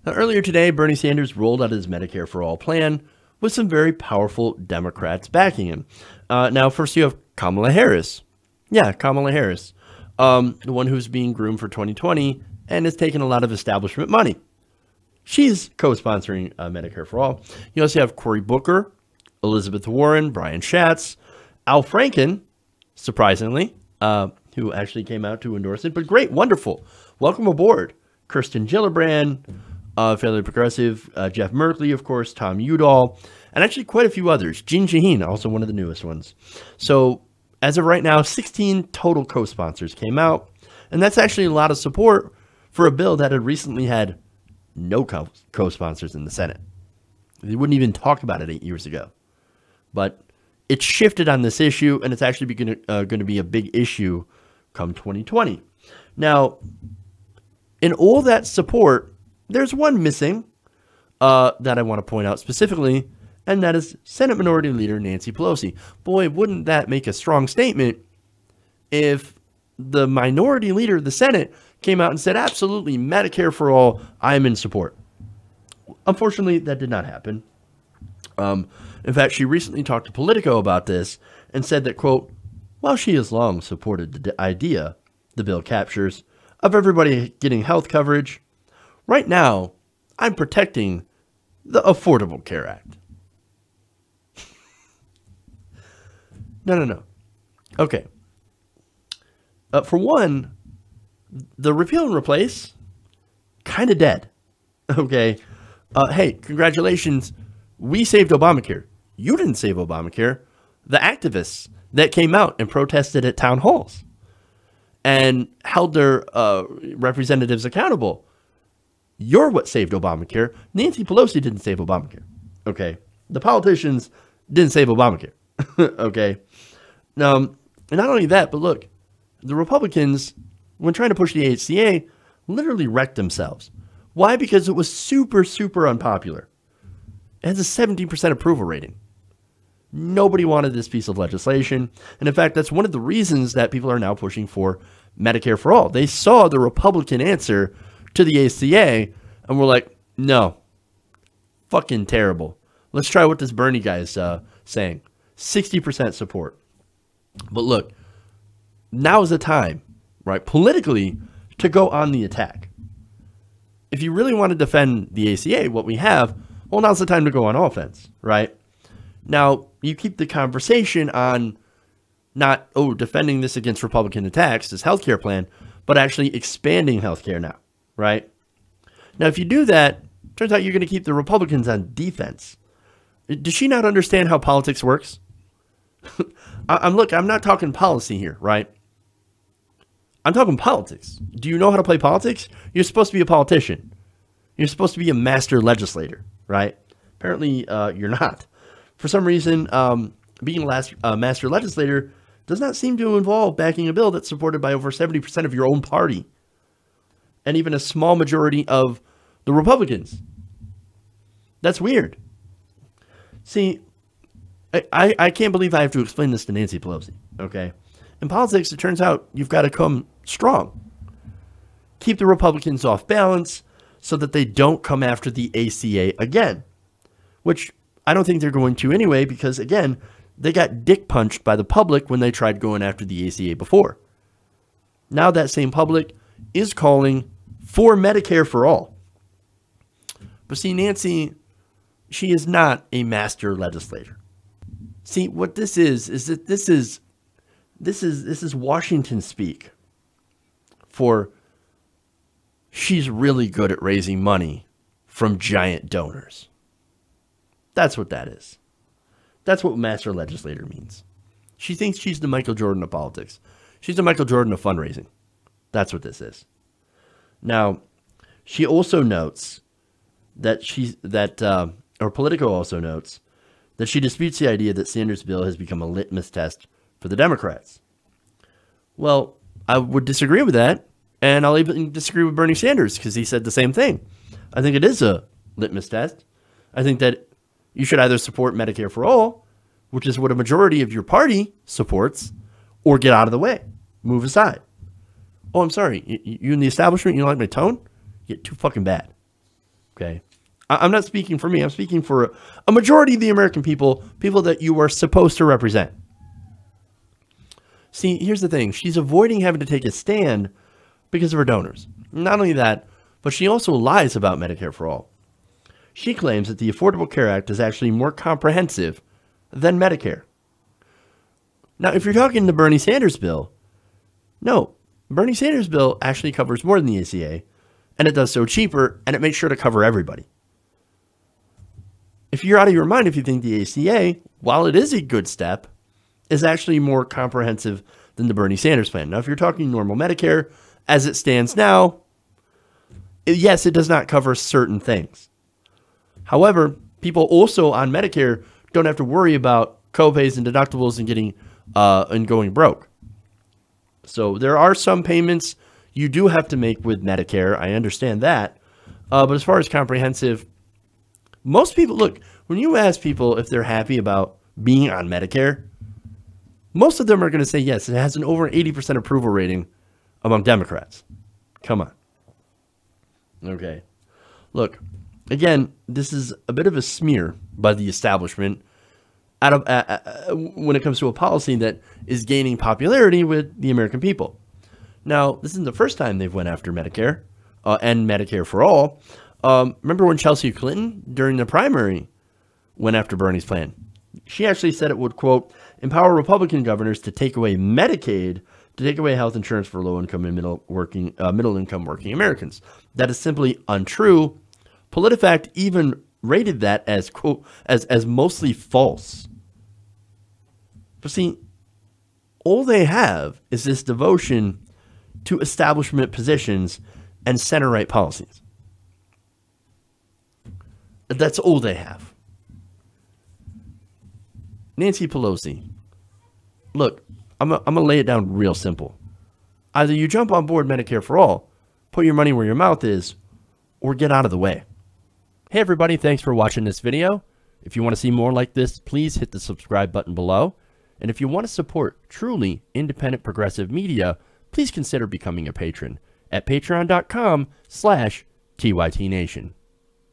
Now, earlier today, Bernie Sanders rolled out his Medicare For All plan with some very powerful Democrats backing him. Now, first you have Kamala Harris. Yeah, Kamala Harris, the one who's being groomed for 2020 and has taken a lot of establishment money. She's co-sponsoring Medicare For All. You also have Cory Booker, Elizabeth Warren, Brian Schatz, Al Franken, surprisingly, who actually came out to endorse it. But great, wonderful. Welcome aboard. Kirsten Gillibrand, fairly progressive, Jeff Merkley, of course, Tom Udall, and actually quite a few others. Jean Shaheen, also one of the newest ones. So as of right now, 16 total co-sponsors came out, and that's actually a lot of support for a bill that had recently had no co-sponsors in the Senate. They wouldn't even talk about it 8 years ago. But it shifted on this issue, and it's actually going to be a big issue come 2020. Now, in all that support, there's one missing that I want to point out specifically, and that is Senate Minority Leader Nancy Pelosi. Boy, wouldn't that make a strong statement if the minority leader of the Senate came out and said, absolutely, Medicare for all, I'm in support. Unfortunately, that did not happen. In fact, she recently talked to Politico about this and said that, quote, while she has long supported the idea the bill captures of everybody getting health coverage, right now, I'm protecting the Affordable Care Act. No. Okay. For one, the repeal and replace, kind of dead. Okay. Hey, congratulations. We saved Obamacare. You didn't save Obamacare. The activists that came out and protested at town halls and held their representatives accountable. You're what saved Obamacare. Nancy Pelosi didn't save Obamacare. Okay. The politicians didn't save Obamacare. Okay. And not only that, but look, the Republicans, when trying to push the ACA, literally wrecked themselves. Why? Because it was super, super unpopular. It has a 17% approval rating. Nobody wanted this piece of legislation. And in fact, that's one of the reasons that people are now pushing for Medicare for All. They saw the Republican answer to the ACA and were like, no, fucking terrible. Let's try what this Bernie guy is saying. 60% support. But look, now is the time, right, politically, to go on the attack. If you really want to defend the ACA, what we have, well, now's the time to go on offense, right? Now, you keep the conversation on not, defending this against Republican attacks, this healthcare plan, but actually expanding healthcare now, right? Now, if you do that, turns out you're going to keep the Republicans on defense. Does she not understand how politics works? I'm not talking policy here, right? I'm talking politics. Do you know how to play politics? You're supposed to be a politician. You're supposed to be a master legislator, right? Apparently, you're not. For some reason, being a master legislator does not seem to involve backing a bill that's supported by over 70% of your own party and even a small majority of the Republicans. That's weird. See, I can't believe I have to explain this to Nancy Pelosi, okay? In politics, it turns out you've got to come strong. Keep the Republicans off balance so that they don't come after the ACA again, which I don't think they're going to anyway because, again, they got dick punched by the public when they tried going after the ACA before. Now that same public is calling for Medicare for all. But see, Nancy, she is not a master legislator. See, what this is that this is Washington speak for she's really good at raising money from giant donors. That's what that is. That's what master legislator means. She thinks she's the Michael Jordan of politics. She's the Michael Jordan of fundraising. That's what this is. Now, she also notes that Politico also notes that she disputes the idea that Sanders' bill has become a litmus test for the Democrats. Well, I would disagree with that, and I'll even disagree with Bernie Sanders because he said the same thing. I think it is a litmus test. I think that you should either support Medicare for all, which is what a majority of your party supports, or get out of the way, move aside. Oh, I'm sorry. You in the establishment, you don't like my tone? You get too fucking bad. Okay. I'm not speaking for me. I'm speaking for a majority of the American people, people that you are supposed to represent. See, here's the thing. She's avoiding having to take a stand because of her donors. Not only that, but she also lies about Medicare for All. She claims that the Affordable Care Act is actually more comprehensive than Medicare. Now, if you're talking the Bernie Sanders bill, no, Bernie Sanders bill actually covers more than the ACA, and it does so cheaper, and it makes sure to cover everybody. If you're out of your mind if you think the ACA, while it is a good step, is actually more comprehensive than the Bernie Sanders plan. Now, if you're talking normal Medicare, as it stands now, yes, it does not cover certain things. However, people also on Medicare don't have to worry about copays and deductibles and getting and going broke. So there are some payments you do have to make with Medicare. I understand that. But as far as comprehensive, most people, look, when you ask people if they're happy about being on Medicare, most of them are going to say yes. It has an over 80% approval rating among Democrats. Come on. Okay. Look, again, this is a bit of a smear by the establishment out of when it comes to a policy that is gaining popularity with the American people. Now, this isn't the first time they've went after Medicare and Medicare for All. Remember when Chelsea Clinton, during the primary, went after Bernie's plan? She actually said it would, quote, empower Republican governors to take away Medicaid, to take away health insurance for low-income and middle-income working Americans. That is simply untrue. PolitiFact even rated that as, quote, as mostly false. But see, all they have is this devotion to establishment positions and center-right policies. That's all they have. Nancy Pelosi, look, I'm going to lay it down real simple. Either you jump on board Medicare for All, put your money where your mouth is, or get out of the way. Hey everybody, thanks for watching this video. If you want to see more like this, please hit the subscribe button below. And if you want to support truly independent progressive media, please consider becoming a patron at patreon.com/TYTNation.